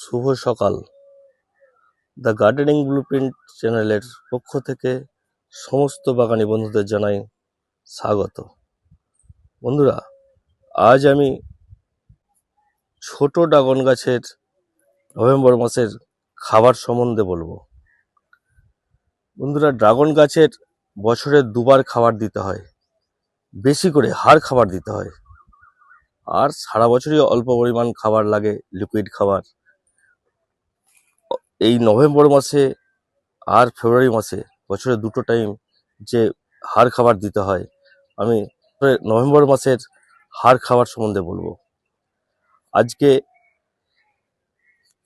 শুভ সকাল। The gardening blueprint চ্যানেলের পক্ষ থেকে সমস্ত বাগানি বন্ধুদের জানাই স্বাগত। বন্ধুরা, আজ আমি ছোট ড্রাগন গাছের নভেম্বর মাসের খাবার সম্বন্ধে বলবো। বন্ধুরা, ড্রাগন গাছের বছরে দুবার খাবার দিতে হয়, বেশি করে হাড় খাবার দিতে হয়, আর সারা বছরই অল্প পরিমাণ খাবার লাগে, লিকুইড খাবার। এই নভেম্বর মাসে আর ফেব্রুয়ারি মাসে বছরে দুটো টাইম যে হাড় খাবার দিতে হয়, আমি নভেম্বর মাসের হাড় খাবার সম্বন্ধে বলবো। আজকে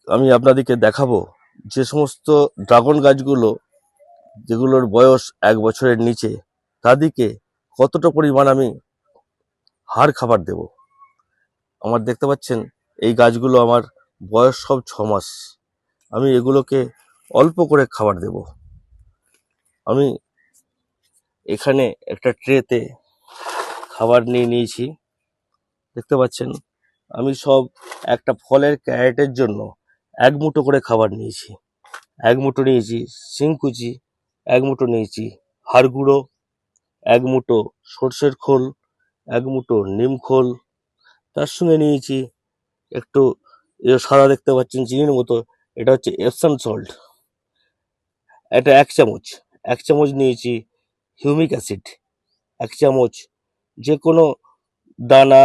আমি আপনাদেরকে দেখাবো যে সমস্ত ড্রাগন গাছগুলো যেগুলোর বয়স 1 বছরের নিচে, তাদেরকে কতটা পরিমাণ আমি হাড় খাবার দেব। আমার দেখতে পাচ্ছেন এই গাছগুলো আমার বয়স সব 6 মাস। আমি এগুলোকে অল্প করে খাবার দেব। আমি এখানে একটা ট্রেতে খাবার নিয়ে নিয়েছি, দেখতে পাচ্ছেন। আমি সব একটা ফলের ক্যারেটের জন্য 1 মুঠো করে খাবার নিয়েছি। 1 মুঠো নিয়েছি শিংকুচি, 1 মুঠো নিয়েছি হাড় গুঁড়ো, 1 মুঠো সর্ষের খোল, 1 মুঠো নিম খোল, তার সঙ্গে নিয়েছি একটু সাদা দেখতে পাচ্ছেন চিনির মতো, এটা হচ্ছে এপসাম সল্ট, এটা 1 চামচ। 1 চামচ নিয়েছি হিউমিক অ্যাসিড, 1 চামচ যে কোনো দানা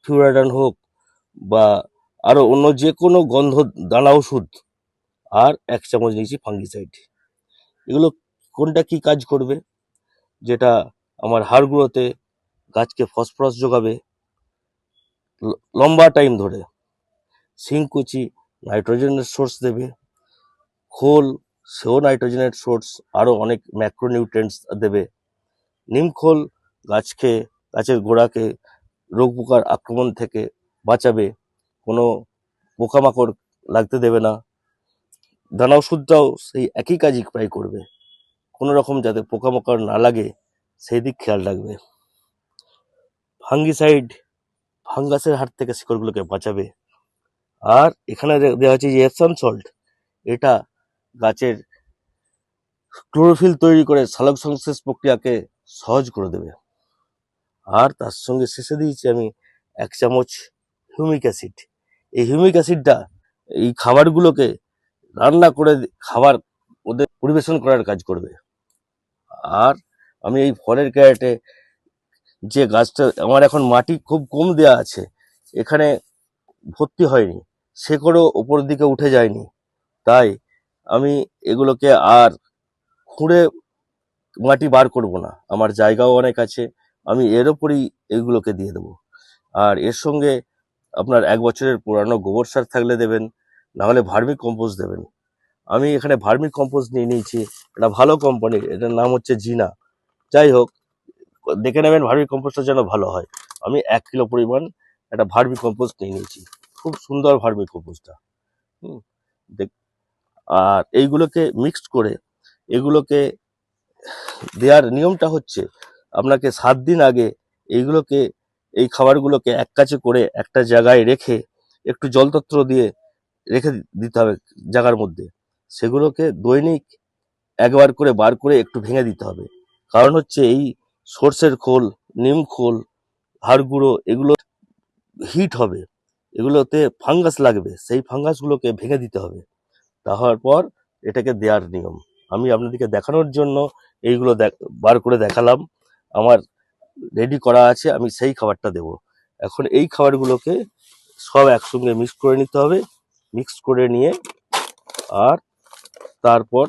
ফিউরাডান হোক বা আরো অন্য যে কোনো গন্ধ দানা ওষুধ, আর 1 চামচ নিয়েছি ফাঙ্গিসাইড। এগুলো কোনটা কি কাজ করবে? যেটা আমার হাড়গুলোতে গাছকে ফসফরাস যোগাবে লম্বা টাইম ধরে। শিংকুচি নাইট্রোজেনের সোর্স দেবে, খোল সেও নাইট্রোজেনের সোর্স, আরও অনেক ম্যাক্রোনিউট্রিয়েন্টস দেবে। নিম খোল গাছের গোড়াকে রোগ পোকার আক্রমণ থেকে বাঁচাবে, কোনো পোকামাকড় লাগতে দেবে না। দানা ওষুধটাও সেই একই কাজই প্রায় করবে, কোনো রকম যাতে পোকামাকড় না লাগে সেই দিক খেয়াল রাখবে। ফাঙ্গিসাইড ফাঙ্গাসের হাত থেকে শিকড়গুলোকে বাঁচাবে। আর এখানে দেওয়া হচ্ছে যে এপসাম সল্ট, এটা গাছের ক্লোরোফিল তৈরি করে সালোক সংশ্লেষ প্রক্রিয়াকে সহজ করে দেবে। আর তার সঙ্গে শেষে দিয়েছি আমি 1 চামচ হিউমিক অ্যাসিড। এই হিউমিক অ্যাসিডটা এই খাবারগুলোকে রান্না করে খাবার ওদের পরিবেশন করার কাজ করবে। আর আমি এই ফলের ক্যারেটে যে গাছটা আমার এখন মাটি খুব কম দেয়া আছে, এখানে ভর্তি হয়নি, শেকড়ও ওপরের দিকে উঠে যায়নি, তাই আমি এগুলোকে আর খুঁড়ে মাটি বার করব না, আমার জায়গাও অনেক আছে, আমি এর ওপরই এগুলোকে দিয়ে দেবো। আর এর সঙ্গে আপনার 1 বছরের পুরানো গোবর সার থাকলে দেবেন, না হলে ভার্মি কম্পোস্ট দেবেন। আমি এখানে ভার্মি কম্পোস্ট নিয়ে নিয়েছি, এটা ভালো কোম্পানির, এটার নাম হচ্ছে জিনা। যাই হোক, দেখে নেবেন ভার্মি কম্পোস্টটা যেন ভালো হয়। আমি 1 কিলো পরিমাণ একটা ভার্মি কম্পোস্ট নিয়ে নিয়েছি, খুব সুন্দর ভার্মি কম্পোস্টটা। আর এইগুলোকে মিক্সড করে এগুলোকে দেওয়ার নিয়মটা হচ্ছে, আপনাকে 7 দিন আগে এই খাবারগুলোকে এক কাছে করে একটা জায়গায় রেখে একটু জলতত্ত্ব দিয়ে রেখে দিতে হবে জায়গার মধ্যে। সেগুলোকে দৈনিক একবার করে বার করে একটু ভেঙে দিতে হবে। কারণ হচ্ছে এই সর্ষের খোল, নিম খোল, হাড় গুঁড়ো এগুলো হিট হবে, এগুলোতে ফাঙ্গাস লাগবে, সেই ফাঙ্গাসগুলোকে ভেঙে দিতে হবে। তাহার পর এটাকে দেওয়ার নিয়ম আমি আপনাদেরকে দেখানোর জন্য এইগুলো বার করে দেখালাম। আমার রেডি করা আছে, আমি সেই খাবারটা দেব। এখন এই খাবারগুলোকে সব একসঙ্গে মিক্স করে নিতে হবে। মিক্স করে নিয়ে আর তারপর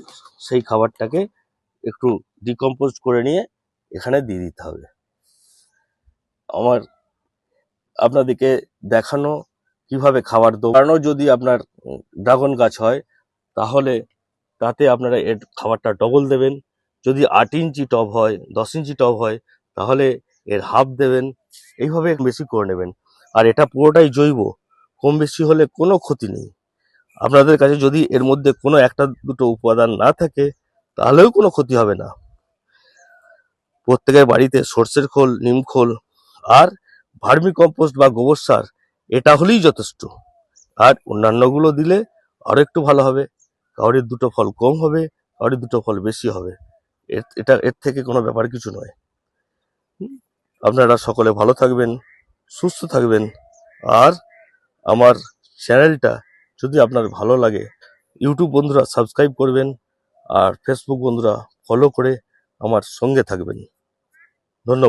সেই খাবারটাকে একটু ডিকম্পোজ করে নিয়ে এখানে দিয়ে দিতে হবে। আমার আপনাদেরকে দেখানো কিভাবে খাবার দেবো। কারণ যদি আপনার ড্রাগন গাছ হয় তাহলে তাতে আপনারা এর খাবারটা ডবল দেবেন। যদি 8 ইঞ্চি টব হয়, 10 ইঞ্চি টব হয়, তাহলে এর হাফ দেবেন। এইভাবে বেশি করে নেবেন। আর এটা পুরোটাই জৈব, কম বেশি হলে কোনো ক্ষতি নেই। আপনাদের কাছে যদি এর মধ্যে কোনো একটা দুটো উপাদান না থাকে তাহলেও কোনো ক্ষতি হবে না। প্রত্যেকের বাড়িতে সর্ষের খোল, নিম খোল আর ভার্মি কম্পোস্ট বা গোবর সার এটা হলেই যথেষ্ট। আর অন্যান্যগুলো দিলে আরো একটু ভালো হবে, কাউরির দুটো ফল কম হবে, কাউরির দুটো ফল বেশি হবে। এর থেকে কোনো ব্যাপার কিছু নয়। আপনারা সকলে ভালো থাকবেন, সুস্থ থাকবেন। আর আমার চ্যানেলটা যদি আপনার ভালো লাগে, ইউটিউব বন্ধুরা সাবস্ক্রাইব করবেন, আর ফেসবুক বন্ধুরা ফলো করে আমার সঙ্গে থাকবেন। ধন্যবাদ।